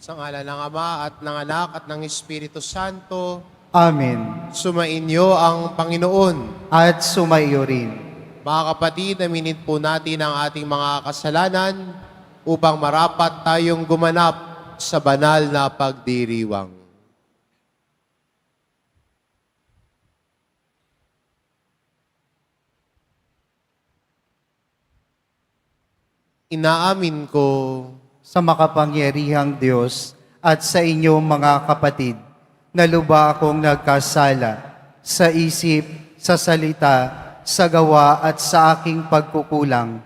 Sa ngalan ng Ama at ng Anak at ng Espiritu Santo, Amen. sumainyo ang Panginoon. At sumaiyo rin. Mga kapatid, aminin po natin ang ating mga kasalanan upang marapat tayong gumanap sa banal na pagdiriwang. Inaamin ko Sa makapangyarihang Diyos at sa inyong mga kapatid, na luba akong nagkasala sa isip, sa salita, sa gawa at sa aking pagkukulang.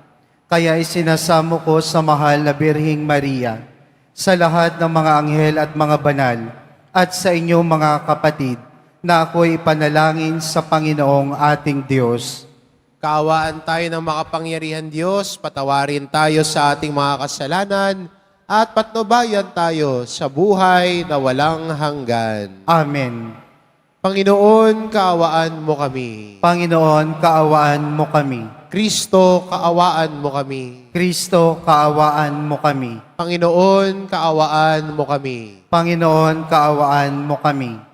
Kaya isinasamo ko sa mahal na Birhing Maria, sa lahat ng mga anghel at mga banal, at sa inyong mga kapatid, na ako'y ipanalangin sa Panginoong ating Diyos. kaawaan tayo ng makapangyarihan Diyos, patawarin tayo sa ating mga kasalanan, at patnubayan tayo sa buhay na walang hanggan. Amen. Panginoon, kaawaan mo kami. Panginoon, kaawaan mo kami. Kristo, kaawaan mo kami. Kristo, kaawaan mo kami. Panginoon, kaawaan mo kami. Panginoon, kaawaan mo kami.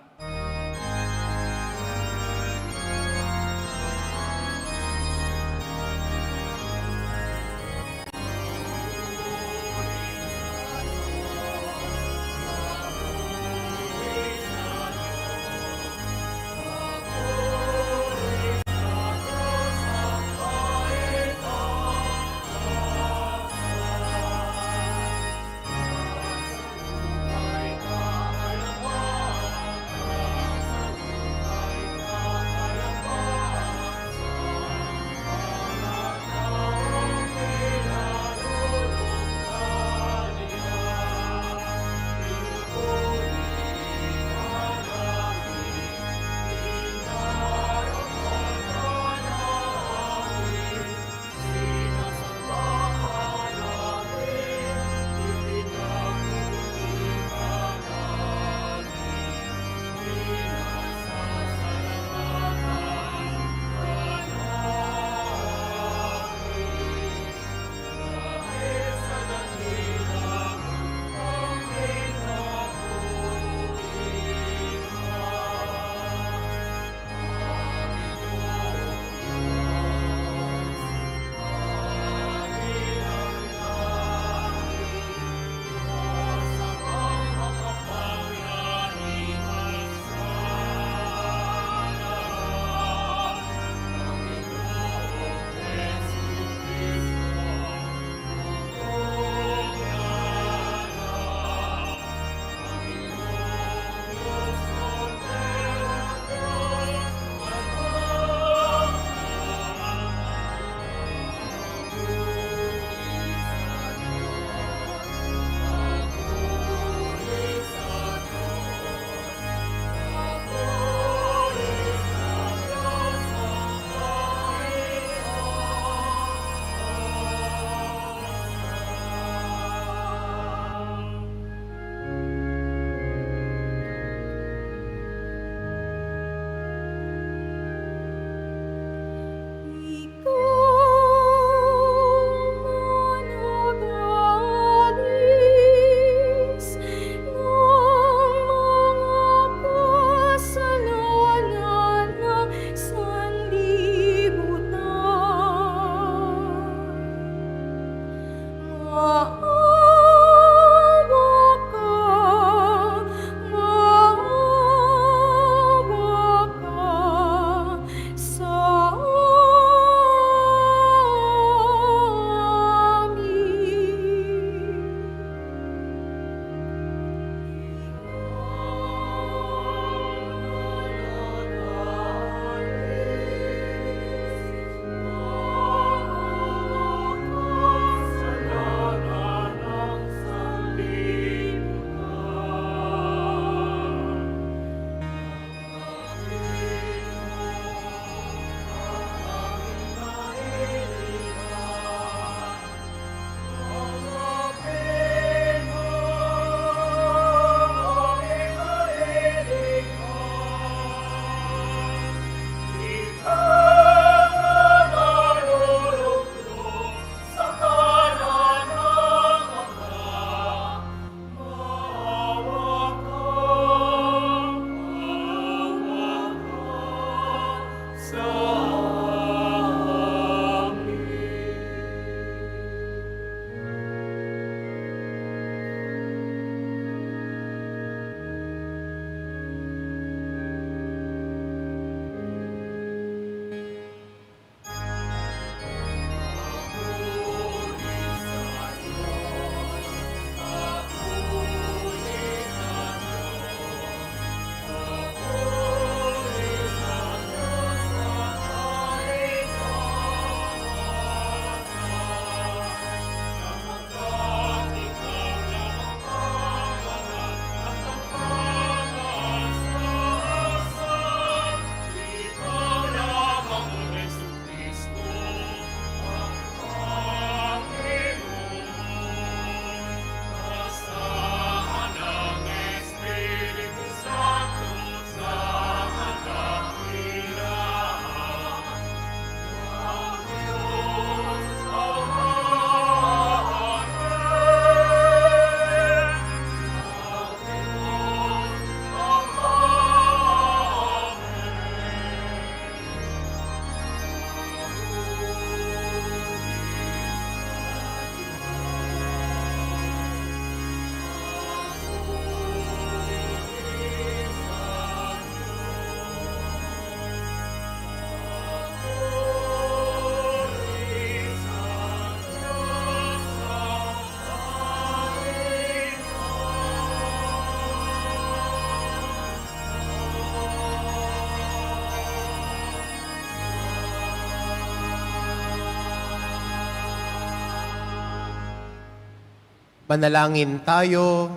Manalangin tayo.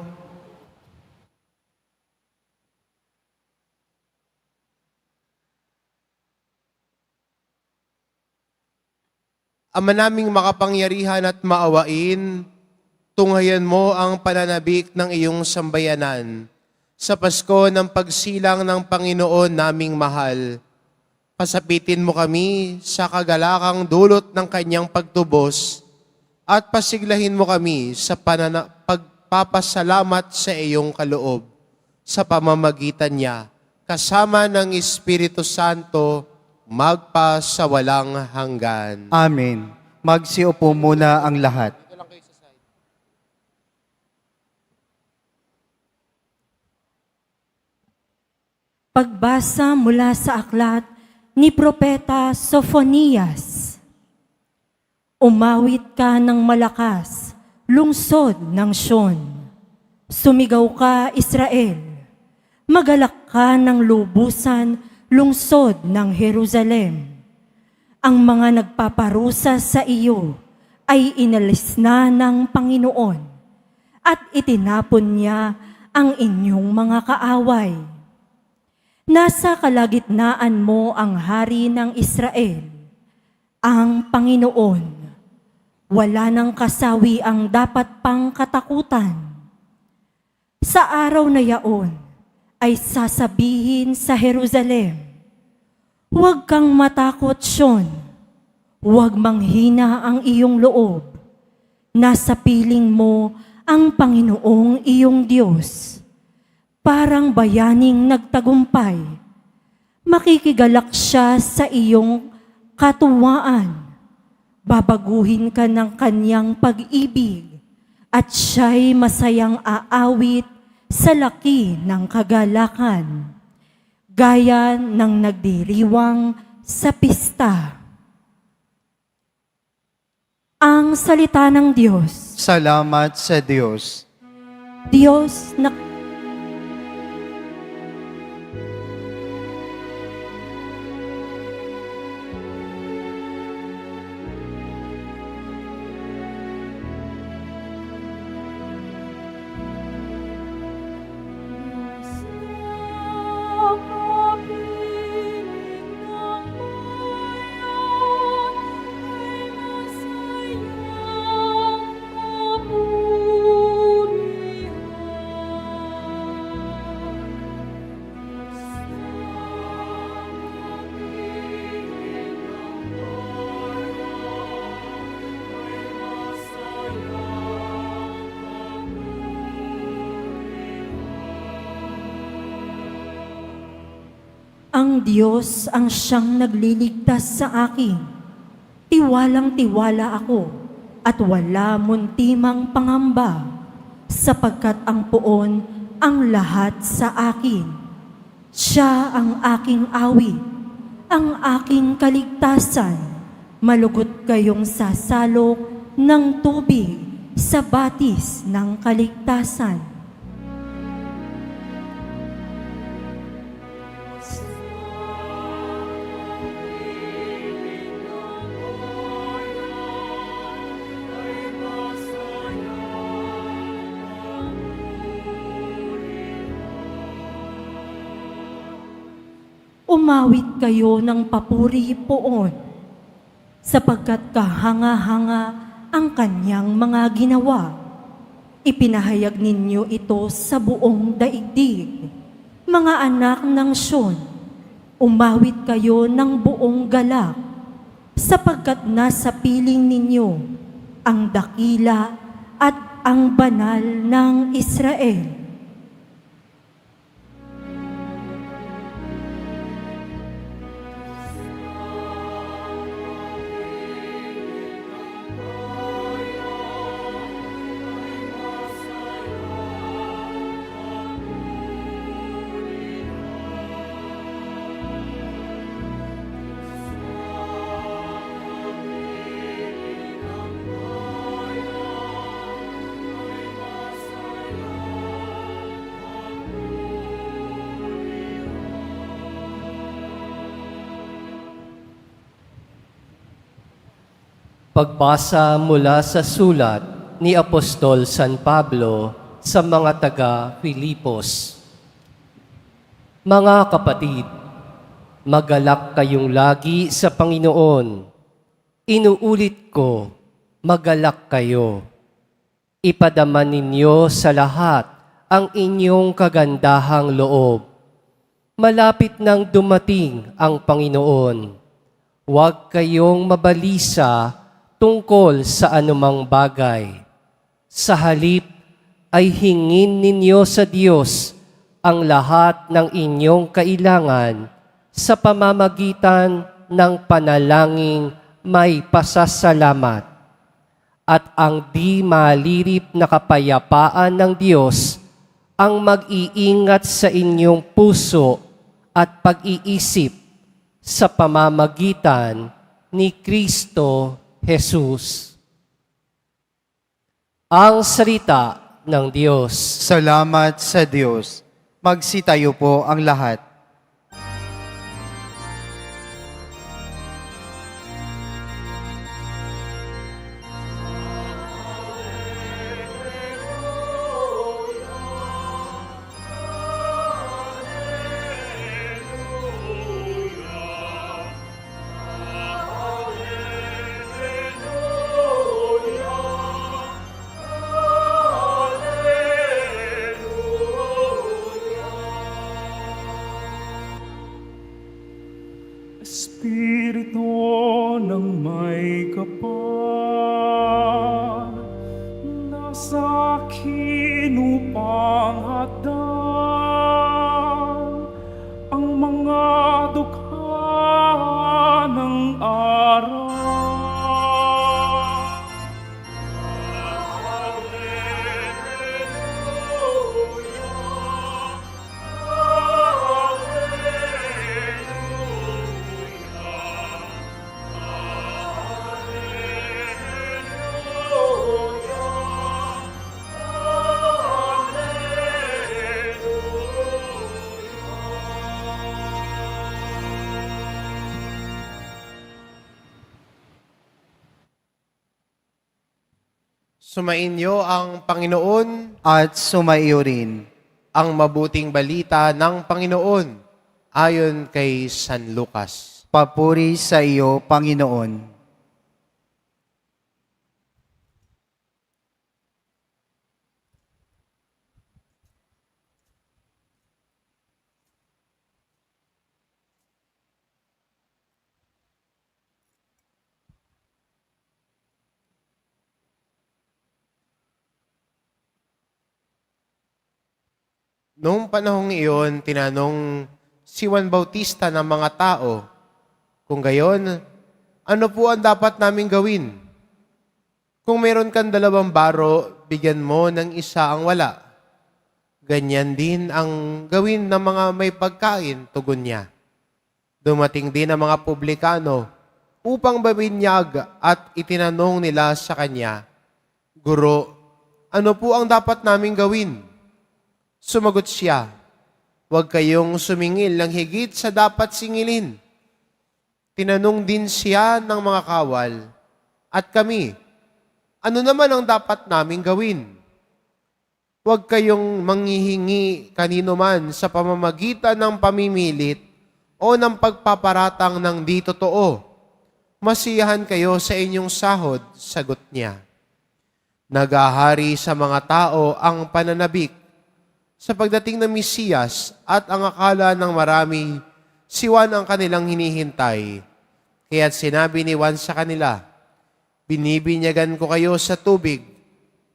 Ama naming makapangyarihan at maawain, tunghayan mo ang pananabik ng iyong sambayanan. Sa Pasko ng pagsilang ng Panginoon naming mahal, pasapitin mo kami sa kagalakang dulot ng kanyang pagtubos at pasiglahin mo kami sa pagpapasalamat sa iyong kaloob sa pamamagitan niya, kasama ng Espiritu Santo, magpa sa walang hanggan. Amen. Magsiupo muna ang lahat. Pagbasa mula sa aklat ni Propeta Sophonias. Umawit ka ng malakas, lungsod ng Sion. Sumigaw ka, Israel. Magalak ka ng lubusan, lungsod ng Jerusalem. Ang mga nagpaparusa sa iyo ay inalis na ng Panginoon at itinapon niya ang inyong mga kaaway. Nasa kalagitnaan mo ang hari ng Israel, ang Panginoon. Wala nang kasawi ang dapat pang katakutan. Sa araw na yaon ay sasabihin sa Jerusalem, huwag kang matakot, Sion. Huwag manghina ang iyong loob. Nasa piling mo ang Panginoong iyong Diyos. Parang bayaning nagtagumpay. Makikigalak siya sa iyong katuwaan. Babaguhin ka ng kanyang pag-ibig at siya'y masayang aawit sa laki ng kagalakan, gaya ng nagdiriwang sa pista. Ang salita ng Diyos. Salamat sa Diyos. Diyos na ang Diyos ang siyang nagliligtas sa akin. Tiwalang-tiwala ako at wala muntimang pangamba, sapagkat ang poon ang lahat sa akin. Siya ang aking awit, ang aking kaligtasan. Malugot kayong sasalok ng tubig sa batis ng kaligtasan. Umawit kayo ng papuri poon, sapagkat kahanga-hanga ang kanyang mga ginawa. Ipinahayag ninyo ito sa buong daigdig. Mga anak ng Sion, umawit kayo ng buong galak, sapagkat nasa piling ninyo ang dakila at ang banal ng Israel. Pagbasa mula sa sulat ni Apostol San Pablo sa mga taga-Filipos. Mga kapatid, magalak kayong lagi sa Panginoon. Inuulit ko, magalak kayo. Ipadama ninyo sa lahat ang inyong kagandahang loob. Malapit nang dumating ang Panginoon. Huwag kayong mabalisa tungkol sa anumang bagay. Sa halip ay hingin ninyo sa Diyos ang lahat ng inyong kailangan sa pamamagitan ng panalangin may pasasalamat. At ang di malirip na kapayapaan ng Diyos ang mag-iingat sa inyong puso at pag-iisip sa pamamagitan ni Kristo Jesus. Ang salita ng Diyos. Salamat sa Diyos. Magsitayo po ang lahat. Espiritu ng may kapal, nasa akin upang hadang ang mga dukha ng araw. Sumainyo ang Panginoon, At sumaiyo rin. ang mabuting balita ng Panginoon ayon kay San Lucas. Papuri sa iyo, Panginoon. Noong panahong iyon, tinanong si Juan Bautista ng mga tao, kung gayon, ano po ang dapat naming gawin? Kung meron kang 2 baro, bigyan mo ng isa ang wala. Ganyan din ang gawin ng mga may pagkain, tugon niya. Dumating din ang mga publikano upang babinyag at itinanong nila sa kanya, Guro, ano po ang dapat naming gawin? Sumagot siya, huwag kayong sumingil ng higit sa dapat singilin. Tinanong din siya ng mga kawal, at kami, ano naman ang dapat naming gawin? Huwag kayong manghihingi kanino man sa pamamagitan ng pamimilit o ng pagpaparatang ng di totoo. Masiyahan kayo sa inyong sahod, sagot niya. Nagahari sa mga tao ang pananabik sa pagdating ng Mesiyas at ang akala ng marami, si Juan ang kanilang hinihintay. Kaya't sinabi ni Juan sa kanila, binibinyagan ko kayo sa tubig,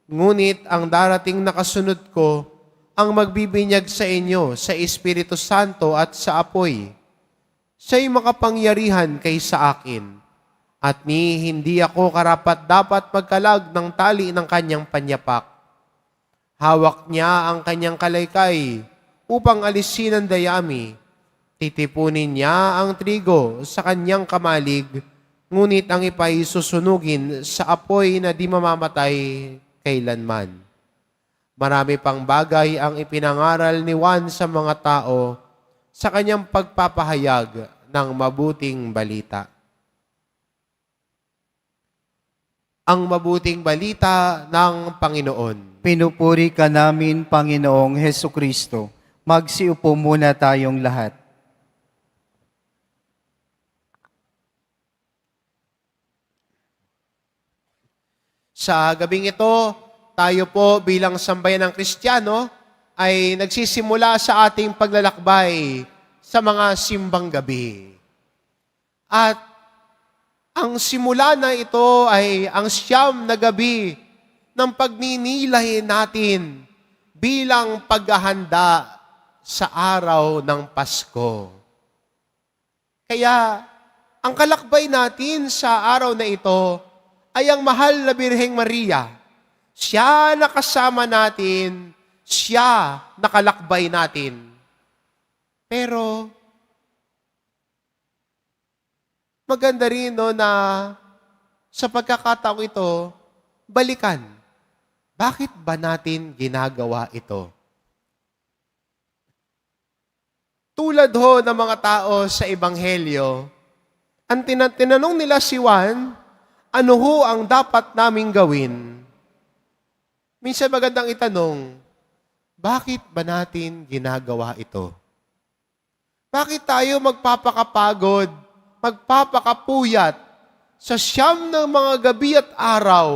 ngunit ang darating na kasunod ko ang magbibinyag sa inyo sa Espiritu Santo at sa apoy. Siya'y makapangyarihan kaysa akin, at ni hindi ako karapat-dapat magkalag ng tali ng kanyang panyapak. Hawak niya ang kanyang kalaykay upang alisin ang dayami. Titipunin niya ang trigo sa kanyang kamalig, ngunit ang ipay susunugin sa apoy na di mamamatay kailanman. Marami pang bagay ang ipinangaral ni Juan sa mga tao sa kanyang pagpapahayag ng mabuting balita. ang mabuting balita ng Panginoon. Pinupuri ka namin, Panginoong Heso Kristo. Magsiupo muna tayong lahat. Sa gabing ito, tayo po bilang sambayan ng Kristiyano ay nagsisimula sa ating paglalakbay sa mga simbang gabi. At ang simula na ito ay ang siyam na gabi ng pagninilay natin bilang paghahanda sa araw ng Pasko. Kaya, ang kalakbay natin sa araw na ito ay ang mahal na Birheng Maria. Siya nakasama natin, siya nakalakbay natin. Pero, maganda rin no, na sa pagkakataong ito, balikan. Bakit ba natin ginagawa ito? Tulad ho ng mga tao sa Ebanghelyo, ang tinanong nila si Juan, ano ho ang dapat naming gawin? Minsan magandang itanong, bakit ba natin ginagawa ito? Bakit tayo magpapakapagod, magpapakapuyat sa siyam ng mga gabi at araw?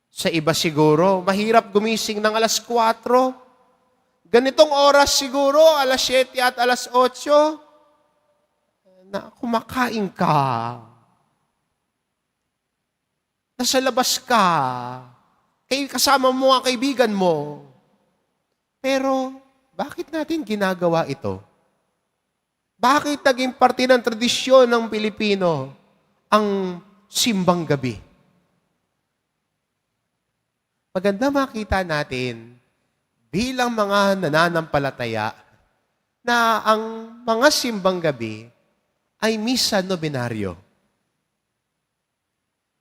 Sa iba siguro, mahirap gumising ng alas 4. Ganitong oras siguro, alas 7 at alas 8, na kumakain ka. Nasa labas ka. Kasama mo ang kaibigan mo. Pero, bakit natin ginagawa ito? Bakit naging parte ng tradisyon ng Pilipino ang simbang gabi? Maganda makita natin bilang mga nananampalataya na ang mga simbang gabi ay misa nobenaryo.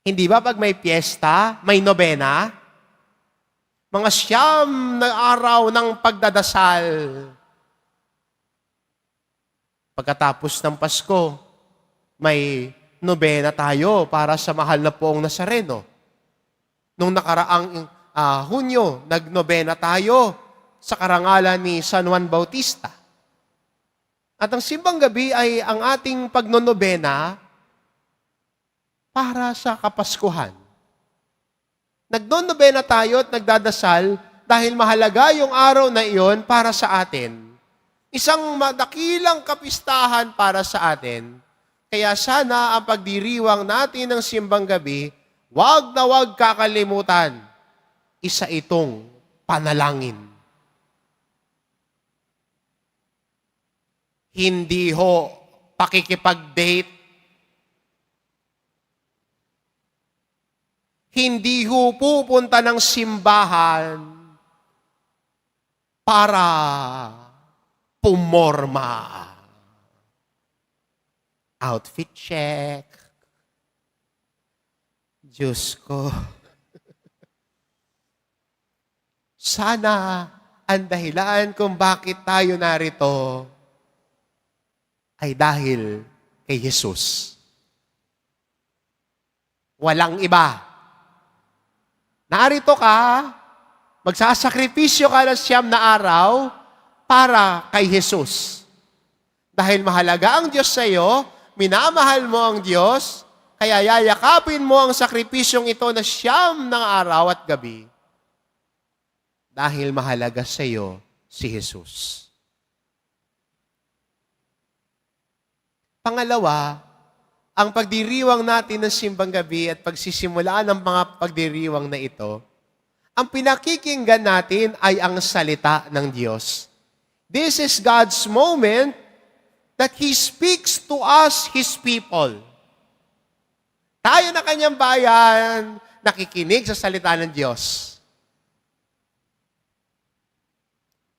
Hindi ba pag may piyesta, may nobena? Mga siyam na araw ng pagdadasal. Pagkatapos ng Pasko, may nobena tayo para sa mahal na poong Nazareno. Nung nakaraang Hunyo, nagnobena tayo sa karangalan ni San Juan Bautista. At ang simbang gabi ay ang ating pagnonobena para sa Kapaskuhan. Nagnonobena tayo at nagdadasal dahil mahalaga yung araw na iyon para sa atin. Isang madakilang kapistahan para sa atin. Kaya sana ang pagdiriwang natin ng simbang gabi, wag na wag kakalimutan, isa itong panalangin. Hindi ho pakikipag-date. Hindi ho pupunta ng simbahan para pumorma. Outfit check. Diyos ko. Sana ang dahilan kung bakit tayo narito ay dahil kay Jesus. Walang iba. Narito ka, magsasakripisyo ka ng siyam na araw para kay Jesus. Dahil mahalaga ang Diyos sa iyo, minamahal mo ang Diyos, kaya yayakapin mo ang sakripisyong ito na siyam ng araw at gabi. Dahil mahalaga sa iyo si Jesus. Pangalawa, ang pagdiriwang natin ng simbang gabi at pagsisimulaan ng mga pagdiriwang na ito, ang pinakikinggan natin ay ang salita ng Diyos. This is God's moment that He speaks to us, His people. Tayo na kanyang bayan, nakikinig sa salita ng Diyos.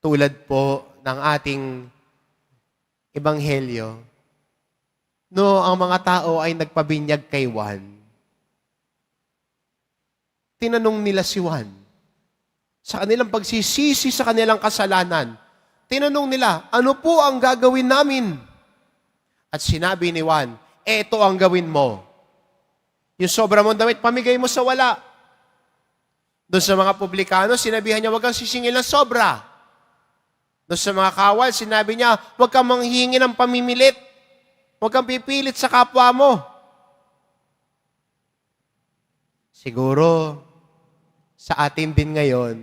Tulad po ng ating ebanghelyo, no, ang mga tao ay nagpabinyag kay Juan. Tinanong nila si Juan, sa kanilang pagsisisi sa kanilang kasalanan, tinanong nila, ano po ang gagawin namin? At sinabi ni Juan, eto ang gawin mo. Yung sobra mong damit, pamigay mo sa wala. Doon sa mga publikano, sinabihan niya, huwag kang sisingil ng sobra. Doon sa mga kawal, sinabi niya, huwag kang manghihingi ng pamimilit. Huwag kang pipilit sa kapwa mo. Siguro, sa atin din ngayon,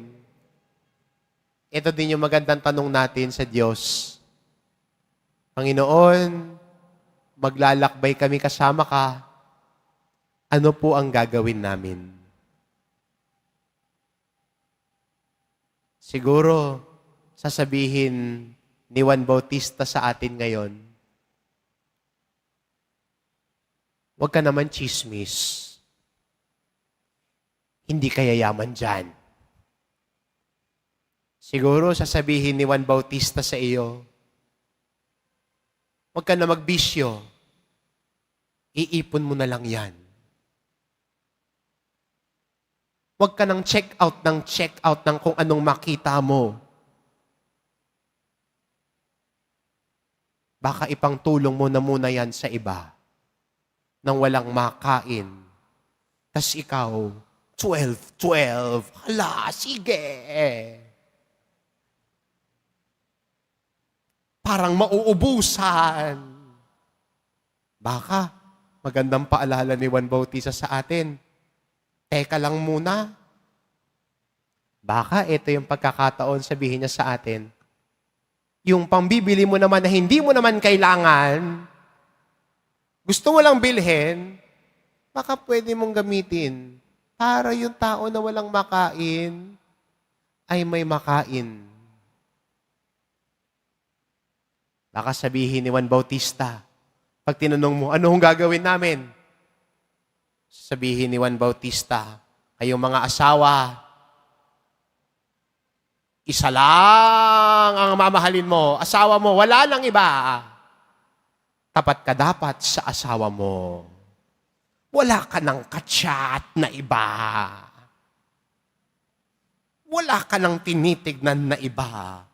ito din yung magandang tanong natin sa Diyos. Panginoon, maglalakbay kami kasama ka. Ano po ang gagawin namin? Siguro, sasabihin ni Juan Bautista sa atin ngayon, huwag ka naman chismis. Hindi ka yayaman dyan. Siguro, sasabihin ni Juan Bautista sa iyo, huwag ka na magbisyo. Iipon mo na lang yan. Huwag ka nang check out ng kung anong makita mo. Baka ipang tulong mo na muna yan sa iba nang walang makain. Tas ikaw, 12. Hala, sige. Parang mauubusan. Baka, magandang paalala ni Juan Bautista sa atin. Teka lang muna. Baka ito yung pagkakataon sabihin niya sa atin, yung pambibili mo naman na hindi mo naman kailangan, gusto mo lang bilhin, baka pwede mong gamitin para yung tao na walang makain ay may makain. Baka sabihin ni Juan Bautista, pag tinanong mo, ano hong gagawin namin? Sabihin ni Juan Bautista, kayong mga asawa, isa lang ang mamahalin mo. Asawa mo, wala nang iba. Tapat ka dapat sa asawa mo. Wala ka nang kachat na iba. Wala ka nang tinitignan na iba.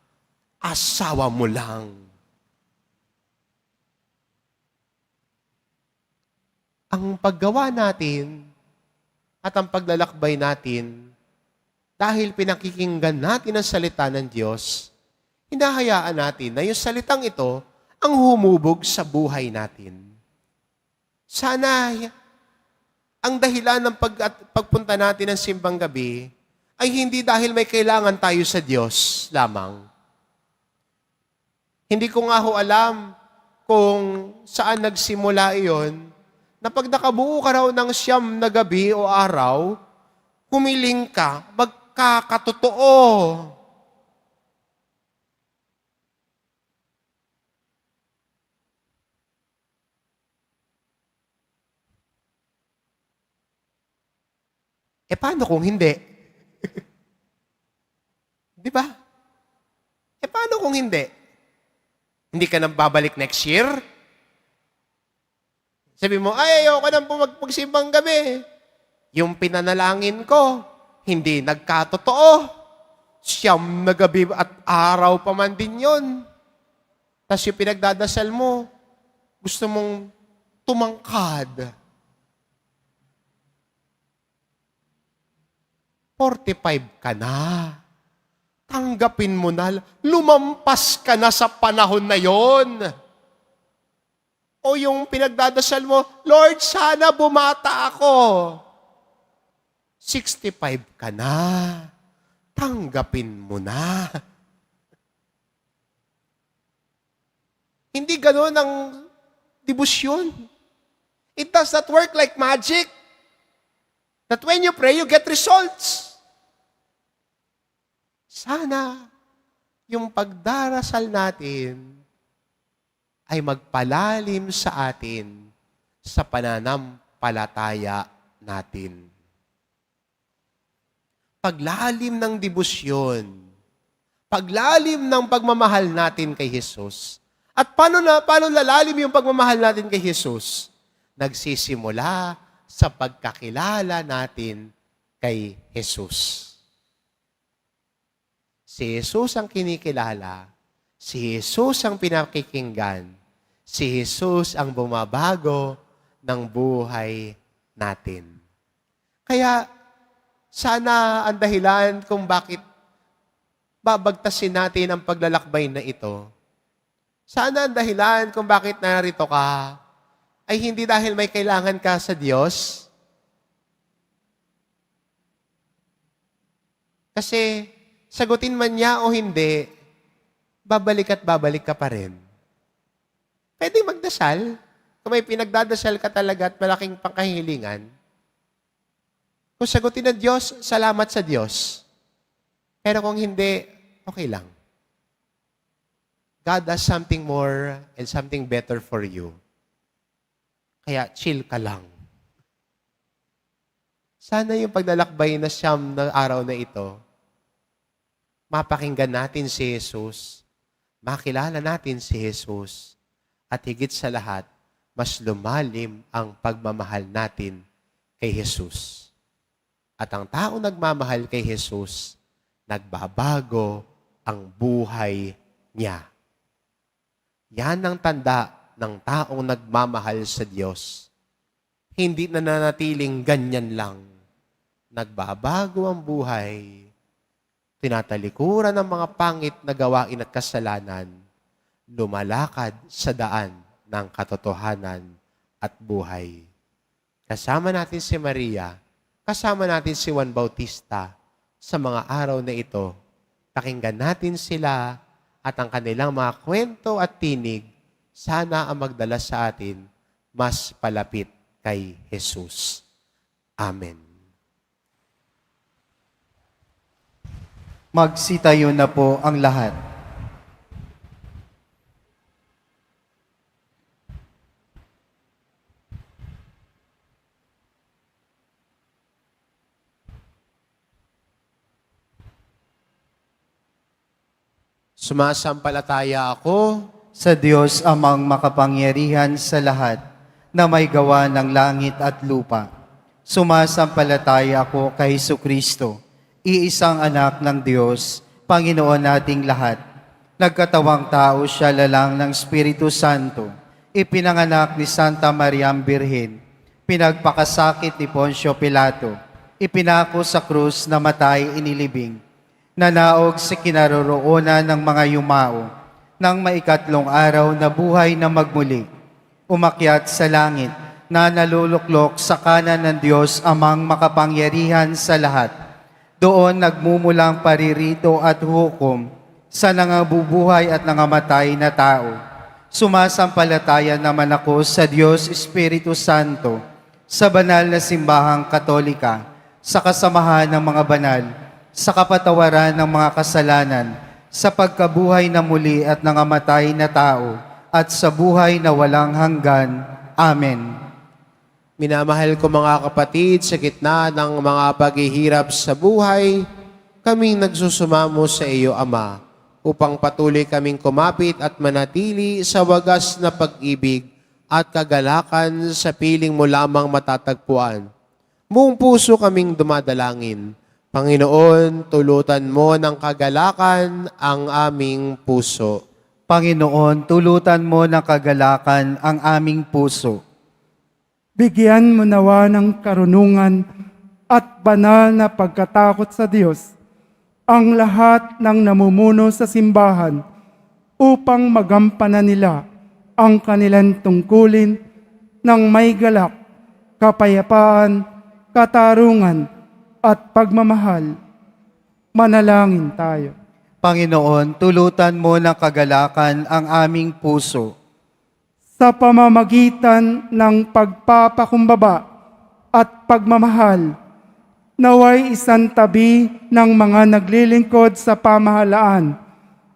Asawa mo lang. Ang paggawa natin at ang paglalakbay natin, dahil pinakikinggan natin ang salita ng Diyos, hinahayaan natin na yung salitang ito ang humubog sa buhay natin. Sana ang dahilan ng pagpunta natin ng simbang gabi ay hindi dahil may kailangan tayo sa Diyos lamang. Hindi ko nga ho alam kung saan nagsimula iyon, na pag nakabuo ka raw ng 9 na gabi o araw, humiling ka, magkakatotoo. Paano kung hindi? Di ba? Paano kung hindi? Hindi ka nang babalik next year? Sabi mo, ay, ayoko nang magsimbang gabi. Yung pinanalangin ko, hindi nagkatotoo. 9 na gabi at araw pa man din yun. Tapos yung pinagdadasal mo, gusto mong tumangkad. 45 ka na. Tanggapin mo na, lumampas ka na sa panahon na yon. O yung pinagdadasal mo, Lord, sana bumata ako. 65 ka na. Tanggapin mo na. Hindi gano'n ang debosyon. It does not work like magic. That when you pray, you get results. Sana yung pagdarasal natin ay magpalalim sa atin sa pananampalataya natin. Paglalim ng debosyon, paglalim ng pagmamahal natin kay Jesus. At paano lalalim yung pagmamahal natin kay Jesus? Nagsisimula sa pagkakilala natin kay Jesus. Si Jesus ang kinikilala, si Jesus ang pinakikinggan, si Jesus ang bumabago ng buhay natin. Kaya sana ang dahilan kung bakit babagtasin natin ang paglalakbay na ito, sana ang dahilan kung bakit narito ka ay hindi dahil may kailangan ka sa Diyos. Kasi sagutin man niya o hindi, babalik at babalik ka pa rin. Pwede magdasal. Kung may pinagdadasal ka talaga at malaking pangkahilingan, kung sagutin ng Diyos, salamat sa Diyos. Pero kung hindi, okay lang. God has something more and something better for you. Kaya chill ka lang. Sana yung paglalakbay na siyam na araw na ito, mapakinggan natin si Jesus, makilala natin si Jesus, at higit sa lahat, mas lumalim ang pagmamahal natin kay Jesus. At ang taong nagmamahal kay Jesus, nagbabago ang buhay niya. Yan ang tanda ng taong nagmamahal sa Diyos. Hindi na nanatiling ganyan lang. Nagbabago ang buhay. Tinatalikuran ng mga pangit na gawain at kasalanan. Lumalakad sa daan ng katotohanan at buhay. Kasama natin si Maria, kasama natin si Juan Bautista sa mga araw na ito. Pakinggan natin sila at ang kanilang mga kwento at tinig, sana ang magdala sa atin mas palapit kay Jesus. Amen. Magsitayo na po ang lahat. Sumasampalataya ako Sa Diyos amang makapangyarihan sa lahat, na may gawa ng langit at lupa. Sumasampalataya ako kay Jesucristo, iisang anak ng Diyos, Panginoon nating lahat. Nagkatawang tao siya lalang ng Espiritu Santo, ipinanganak ni Santa Maria Birhen, pinagpakasakit ni Poncio Pilato, ipinako sa krus na matay inilibing, nanaog sa kinaroroonan ng mga yumao, nang maikatlong araw na buhay na magmuli, umakyat sa langit na naluluklok sa kanan ng Diyos amang makapangyarihan sa lahat. Doon nagmumulang paririto at hukom sa nangabubuhay at nangamatay na tao. Sumasampalataya naman ako sa Diyos Espiritu Santo, sa banal na simbahang katolika, sa kasamahan ng mga banal, sa kapatawaran ng mga kasalanan, sa pagkabuhay na muli at nangamatay na tao, at sa buhay na walang hanggan. Amen. Minamahal ko mga kapatid, sa gitna ng mga paghihirap sa buhay, kaming nagsusumamo sa iyo, Ama, upang patuloy kaming kumapit at manatili sa wagas na pag-ibig at kagalakan sa piling mo lamang matatagpuan. Buong puso kaming dumadalangin. Panginoon, tulutan mo ng kagalakan ang aming puso. Panginoon, tulutan mo ng kagalakan ang aming puso. Bigyan mo nawa ng karunungan at banal na pagkatakot sa Diyos ang lahat ng namumuno sa simbahan upang magampanan nila ang kanilang tungkulin ng may galak, kapayapaan, katarungan, at pagmamahal. Manalangin tayo. Panginoon, tulutan mo ng kagalakan ang aming puso. Sa pamamagitan ng pagpapakumbaba at pagmamahal, naway isang tabi ng mga naglilingkod sa pamahalaan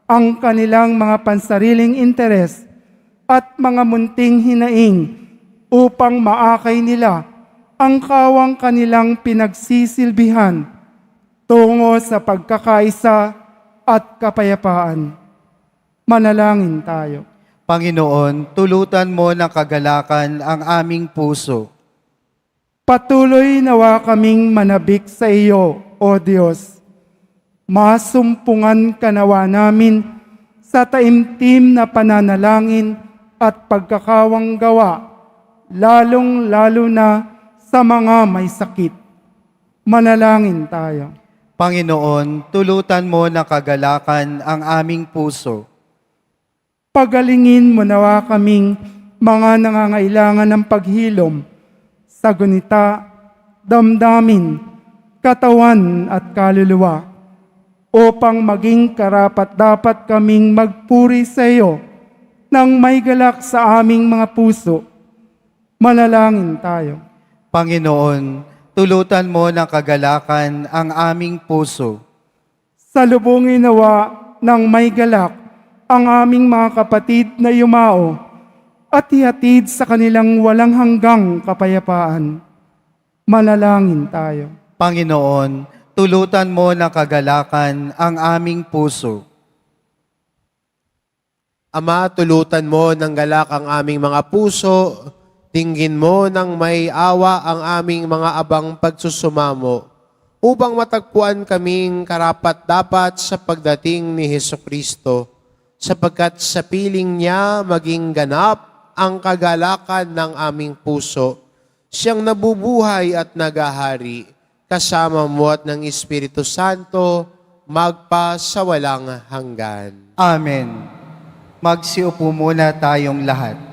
ang kanilang mga pansariling interes at mga munting hinaing upang maakay nila ang kawang kanilang pinagsisilbihan tungo sa pagkakaisa at kapayapaan. Manalangin tayo. Panginoon, tulutan mo ng kagalakan ang aming puso. Patuloy nawa kaming manabik sa iyo, O Diyos. Masumpungan ka nawa namin sa taimtim na pananalangin at pagkakawang gawa, lalong-lalo na sa mga may sakit. Manalangin tayo. Panginoon, tulutan mo ng kagalakan ang aming puso. Pagalingin mo nawa kaming mga nangangailangan ng paghilom sa gunita, damdamin, katawan at kaluluwa, upang maging karapat-dapat kaming magpuri sa iyo nang may galak sa aming mga puso. Manalangin tayo. Panginoon, tulutan mo ng kagalakan ang aming puso. Salubungin nawa ng may galak ang aming mga kapatid na yumao at ihatid sa kanilang walang hanggang kapayapaan. Manalangin tayo. Panginoon, tulutan mo ng kagalakan ang aming puso. Ama, tulutan mo ng galak ang aming mga puso, tingin mo ng may awa ang aming mga abang pagsusumamo, upang matagpuan kaming karapat-dapat sa pagdating ni Hesukristo, sapagkat sa piling niya maging ganap ang kagalakan ng aming puso, siyang nabubuhay at nagahari, kasama mo at ng Espiritu Santo, magpa sa walang hanggan. Amen. Magsiupo muna tayong lahat.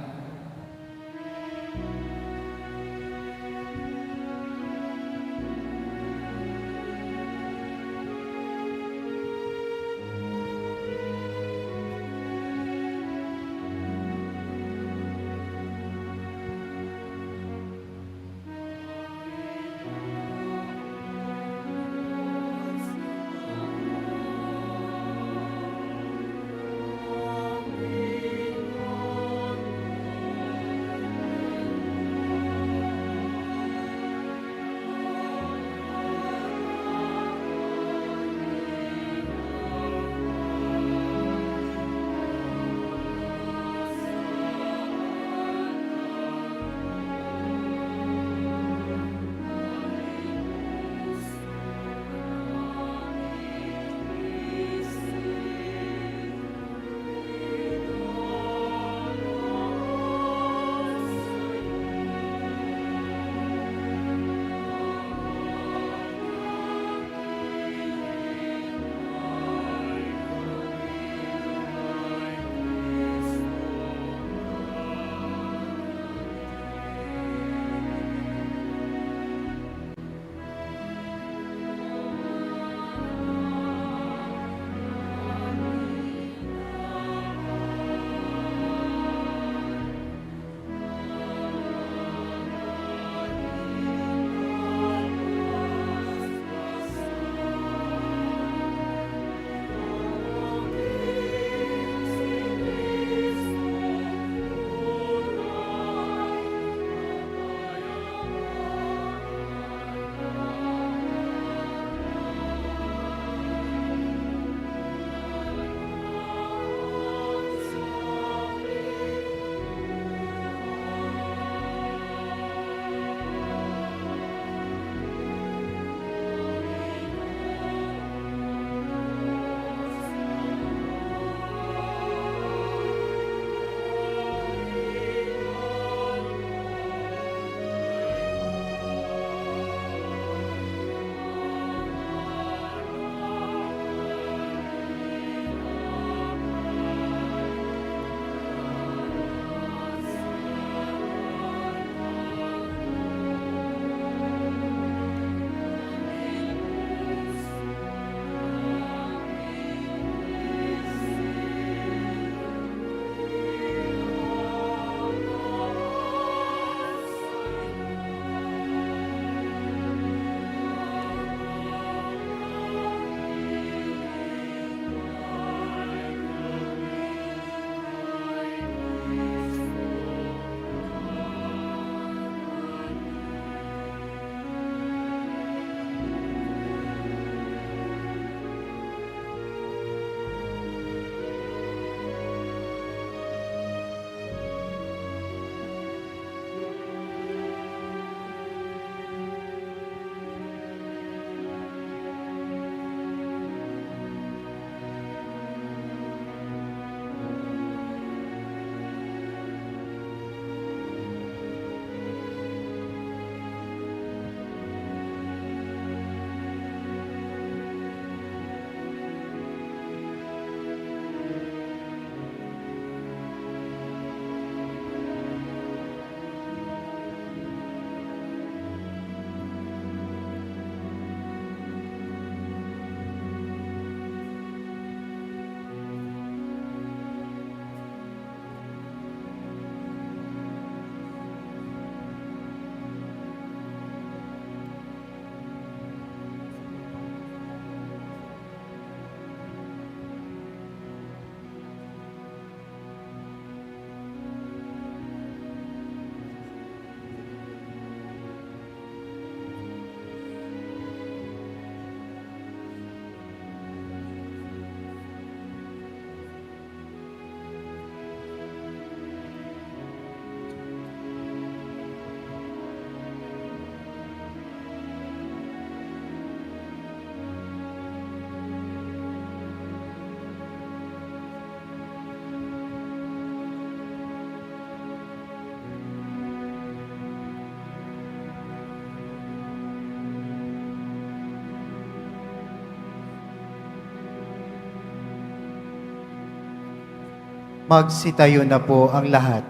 Magsitayo na po ang lahat.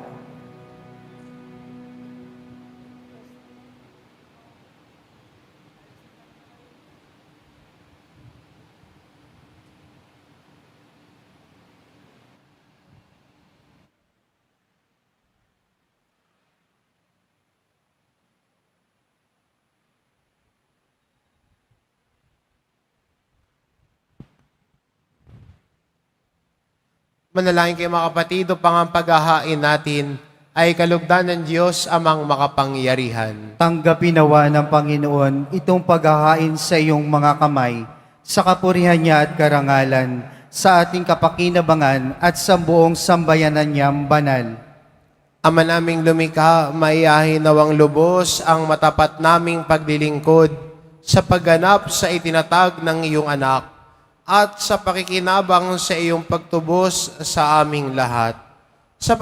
Manalangin kayo mga kapatid, upang ang paghahain natin ay kalugdan ng Diyos amang makapangyarihan. Tanggapin nawa ng Panginoon itong paghahain sa iyong mga kamay, sa kapurihan niya at karangalan, sa ating kapakinabangan at sa buong sambayanan niyang banal. Ama naming lumikha, maiyahin nawang lubos ang matapat naming paglilingkod sa pagganap sa itinatag ng iyong anak at sa pakikinabang sa iyong pagtubos sa aming lahat. Sa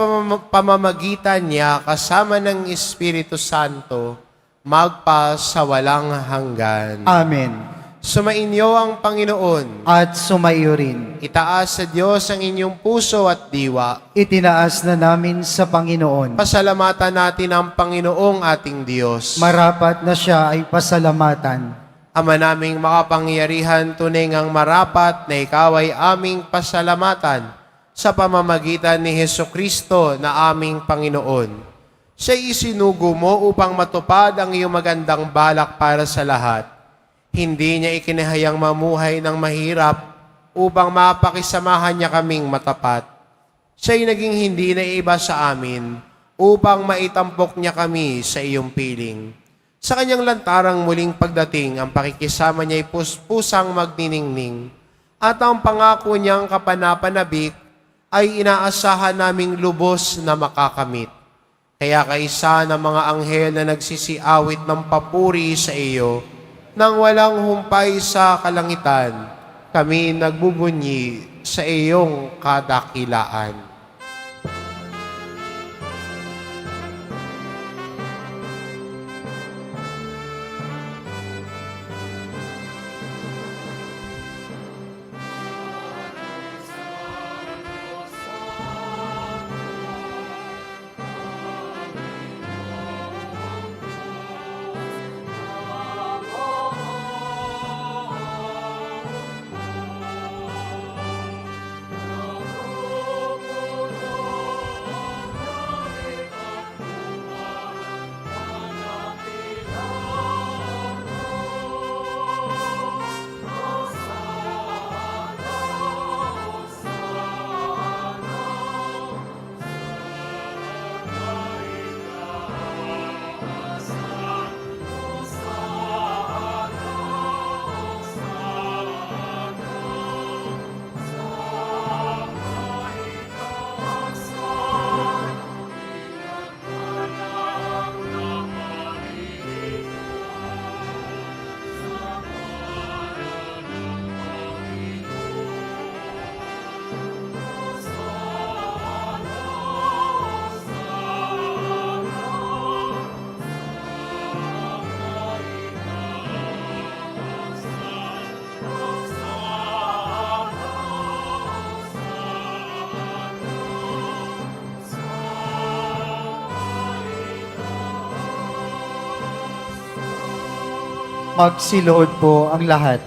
pamamagitan niya kasama ng Espiritu Santo, magpa sa walang hanggan. Amen. Sumainyo ang Panginoon. At sumaiyo rin. Itaas sa Diyos ang inyong puso at diwa. Itinaas na namin sa Panginoon. Pasalamatan natin ang Panginoong ating Diyos. Marapat na siya ay pasalamatan. Ama naming makapangyarihan, tunay ngang marapat na ikaw ay aming pasalamatan sa pamamagitan ni Hesukristo na aming Panginoon. Siya'y isinugo mo upang matupad ang iyong magandang balak para sa lahat. Hindi niya ikinahayang mamuhay ng mahirap upang mapakisamahan niya kaming matapat. Siya'y naging hindi na iba sa amin upang maitampok niya kami sa iyong piling. Sa kanyang lantarang muling pagdating, ang pakikisama niya ay pusang magniningning, at ang pangako niyang kapanapanabik ay inaasahan naming lubos na makakamit. Kaya kaisa ng mga anghel na nagsisiawit ng papuri sa iyo, nang walang humpay sa kalangitan, kami nagbubunyi sa iyong kadakilaan. Magsiluhod po ang lahat.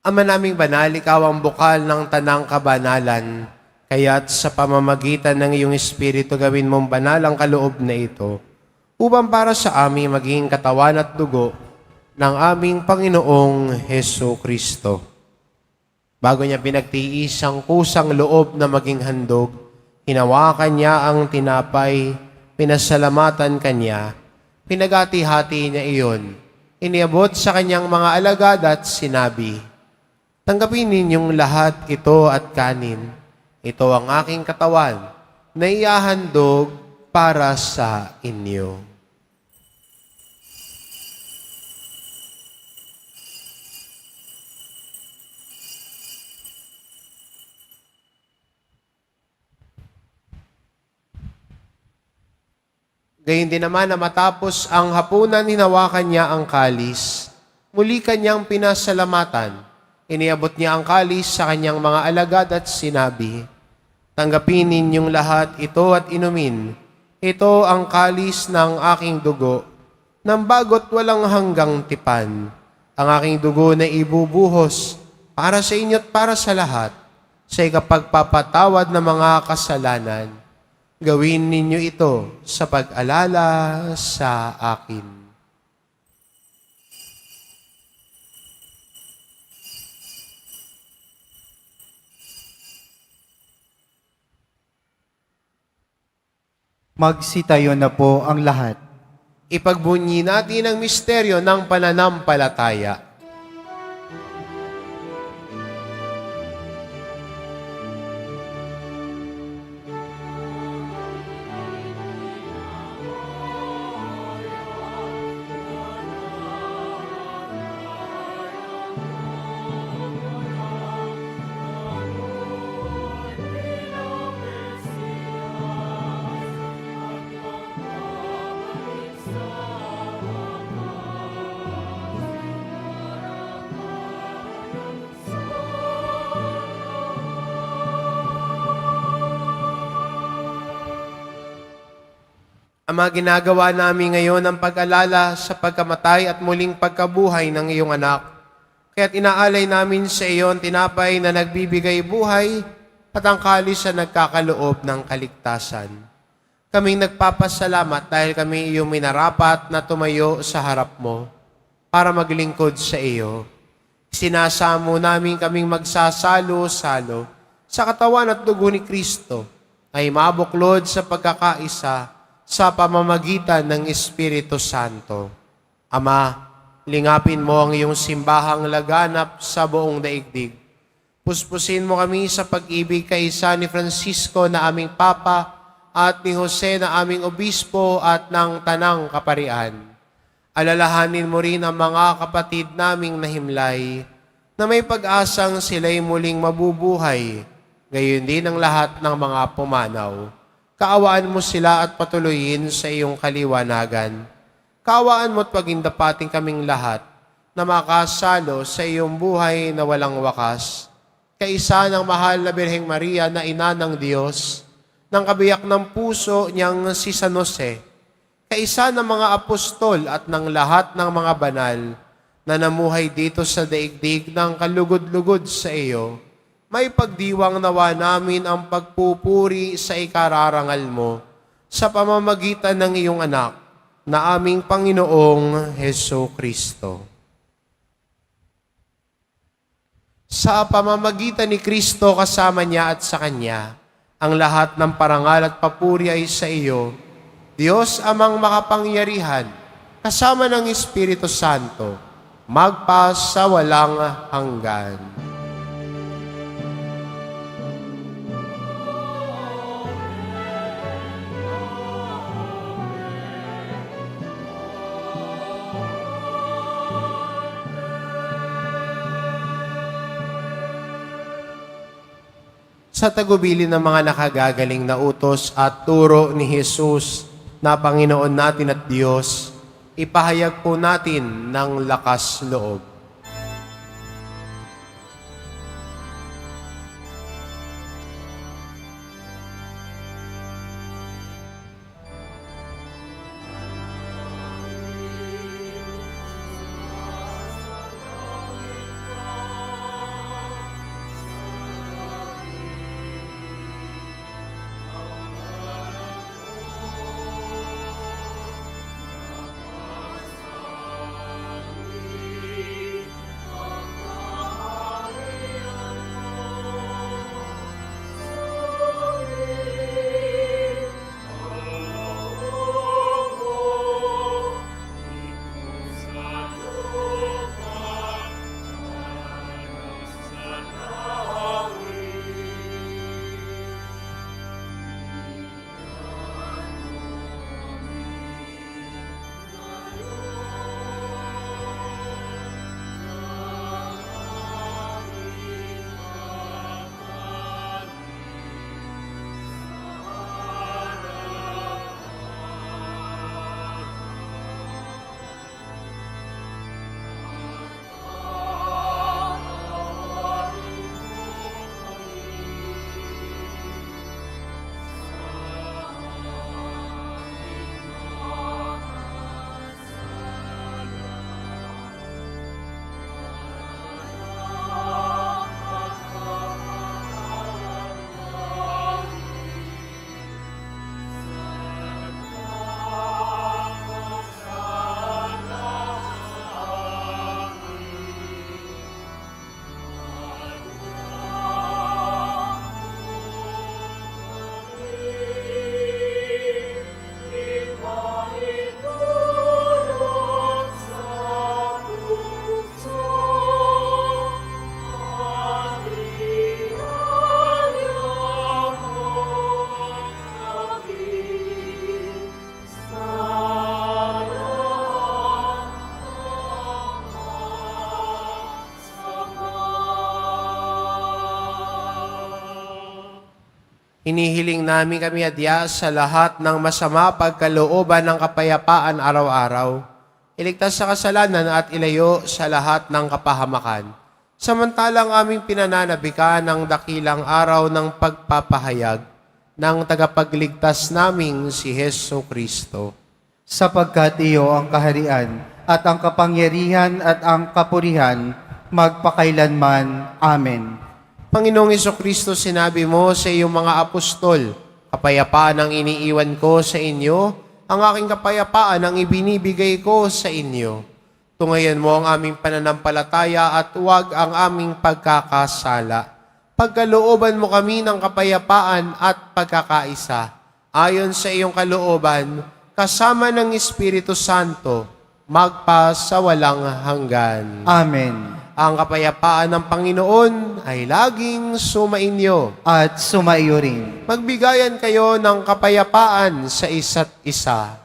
Ama naming banal, ikaw ang bukal ng tanang kabanalan. Kaya't sa pamamagitan ng iyong Espiritu gawin mong banal ang kaloob na ito, upang para sa amin maging katawan at dugo ng aming Panginoong Heso Kristo. Bago niya pinagtiis ang kusang loob na maging handog, hinawakan niya ang tinapay, pinasalamatan kanya, pinagati-hati niya iyon, iniabot sa kanyang mga alagad at sinabi, "Tanggapin ninyong lahat ito at kanin. Ito ang aking katawan na ihahandog para sa inyo." Gayun din naman na matapos ang hapunan, hinawakan niya ang kalis. Muli kanyang pinasalamatan. Iniabot niya ang kalis sa kanyang mga alagad at sinabi, "Tanggapin ninyong lahat ito at inumin. Ito ang kalis ng aking dugo, ng bago't walang hanggang tipan. Ang aking dugo na ibubuhos para sa inyo at para sa lahat, sa ikapagpapatawad ng mga kasalanan. Gawin ninyo ito sa pag-alala sa akin." Magsitayo na po ang lahat. Ipagbunyi natin ang misteryo ng pananampalataya. Ama, ginagawa namin ngayon ang pag-alala sa pagkamatay at muling pagkabuhay ng iyong anak. Kaya't inaalay namin sa iyo ang tinapay na nagbibigay buhay at ang kalis na nagkakaloob ng kaligtasan. Kaming nagpapasalamat dahil kami iyong minarapat na tumayo sa harap mo para maglingkod sa iyo. Sinasamo namin kaming magsasalo-salo sa katawan at dugo ni Kristo ay mabuklod sa pagkakaisa sa pamamagitan ng Espiritu Santo. Ama, lingapin mo ang iyong simbahang laganap sa buong daigdig. Puspusin mo kami sa pag-ibig kaisa ni Francisco na aming Papa at ni Jose na aming Obispo at ng Tanang Kaparian. Alalahanin mo rin ang mga kapatid naming nahimlay na may pag-asang sila'y muling mabubuhay, gayon din ang lahat ng mga pumanaw. Kaawaan mo sila at patuloyin sa iyong kaliwanagan. Kaawaan mo at pagindapating kaming lahat na makasalo sa iyong buhay na walang wakas. Kaisa ng mahal na Birheng Maria na ina ng Diyos, ng kabiyak ng puso niyang si San Jose, kaisa ng mga apostol at ng lahat ng mga banal na namuhay dito sa daigdig ng kalugod-lugod sa iyo, may pagdiwang nawa namin ang pagpupuri sa ikararangal mo sa pamamagitan ng iyong anak na aming Panginoong Heso Kristo. Sa pamamagitan ni Kristo kasama niya at sa Kanya, ang lahat ng parangal at papuri ay sa iyo, Diyos amang makapangyarihan, kasama ng Espiritu Santo, magpa sa walang hanggan. Sa tagubilin ng mga nakagagaling na utos at turo ni Jesus na Panginoon natin at Diyos, ipahayag po natin ng lakas loob. Hinihiling namin kami adya sa lahat ng masama pagkalooban ng kapayapaan araw-araw. Iligtas sa kasalanan at ilayo sa lahat ng kapahamakan. Samantalang aming pinananabikan ng dakilang araw ng pagpapahayag ng tagapagligtas naming si Hesu Kristo. Sapagkat iyo ang kaharian at ang kapangyarihan at ang kapurihan magpakailanman. Amen. Panginoong Kristo, sinabi mo sa iyong mga apostol, kapayapaan ang iniiwan ko sa inyo, ang aking kapayapaan ang ibinibigay ko sa inyo. Tungayan mo ang aming pananampalataya at huwag ang aming pagkakasala. Pagkalooban mo kami ng kapayapaan at pagkakaisa, ayon sa iyong kalooban, kasama ng Espiritu Santo, magpa sa walang hanggan. Amen. Ang kapayapaan ng Panginoon ay laging sumainyo. At sumaiyo rin. Magbigayan kayo ng kapayapaan sa isa't isa.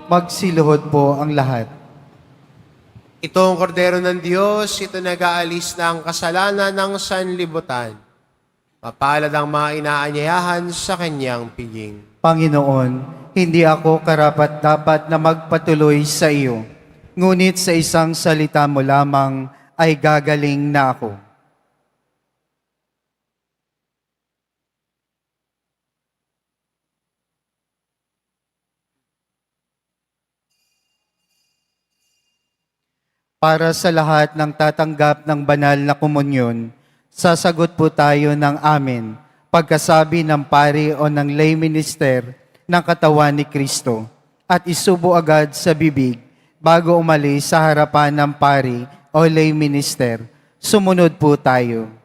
Magsiluhod po ang lahat. Ito ang kordero ng Diyos, ito nag-aalis ng kasalanan ng sanlibutan. Mapalad ang mga inaanyayahan sa kanyang piging. Panginoon, hindi ako karapat-dapat na magpatuloy sa iyo. Ngunit sa isang salita mo lamang ay gagaling na ako. Para sa lahat ng tatanggap ng banal na komunyon, sasagot po tayo ng amen pagkasabi ng pari o ng lay minister ng katawan ni Kristo at isubo agad sa bibig bago umalis sa harapan ng pari o lay minister. Sumunod po tayo.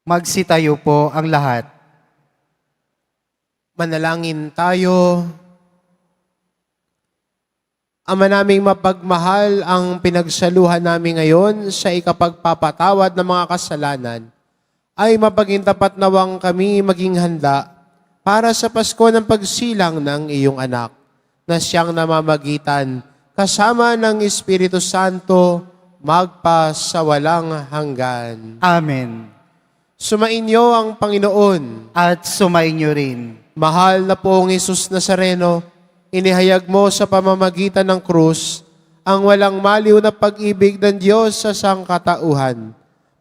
Magsitayo po ang lahat. Manalangin tayo. Ama naming mapagmahal, ang pinagsaluhan namin ngayon sa ikapagpapatawad ng mga kasalanan ay mapaging tapat nawang kami maging handa para sa Pasko ng pagsilang ng iyong anak na siyang namamagitan kasama ng Espiritu Santo magpa sa walang hanggan. Amen. Sumainyo ang Panginoon. At sumainyo rin. Mahal na poong Jesus Nazareno, inihayag mo sa pamamagitan ng krus ang walang maliw na pag-ibig ng Diyos sa sangkatauhan.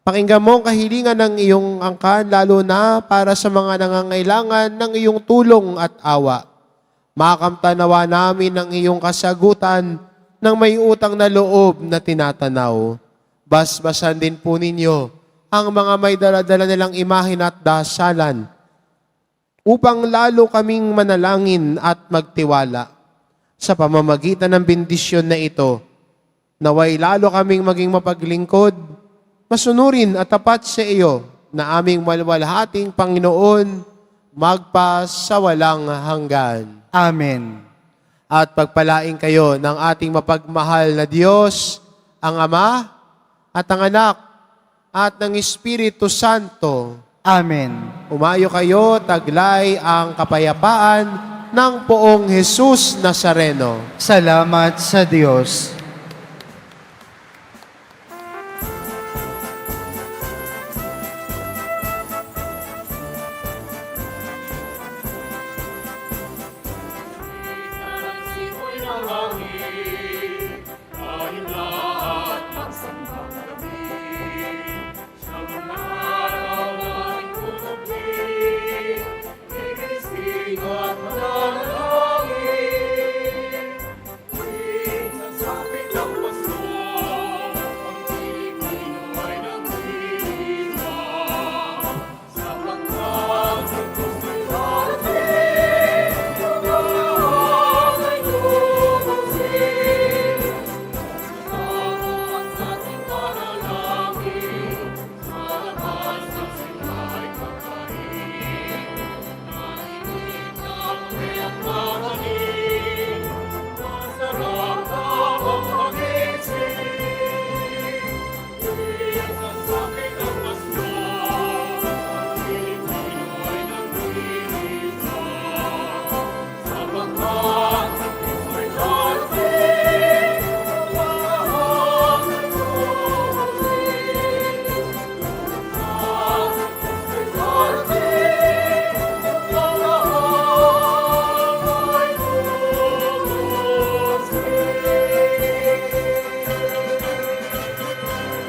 Pakinggan mo ang kahilingan ng iyong angkan, lalo na para sa mga nangangailangan ng iyong tulong at awa. Makamtanawa namin ang iyong kasagutan ng may utang na loob na tinatanaw. Basbasan din po ninyo ang mga may daladala nilang imahin at dasalan upang lalo kaming manalangin at magtiwala. Sa pamamagitan ng bendisyon na ito, naway lalo kaming maging mapaglingkod, masunurin at tapat sa iyo na aming walwalhating Panginoon magpa sa walang hanggan. Amen. At pagpalain kayo ng ating mapagmahal na Diyos, ang Ama at ang Anak at ng Espiritu Santo. Amen. Umayo kayo, taglay ang kapayapaan ng poong Jesus Nazareno. Salamat sa Diyos.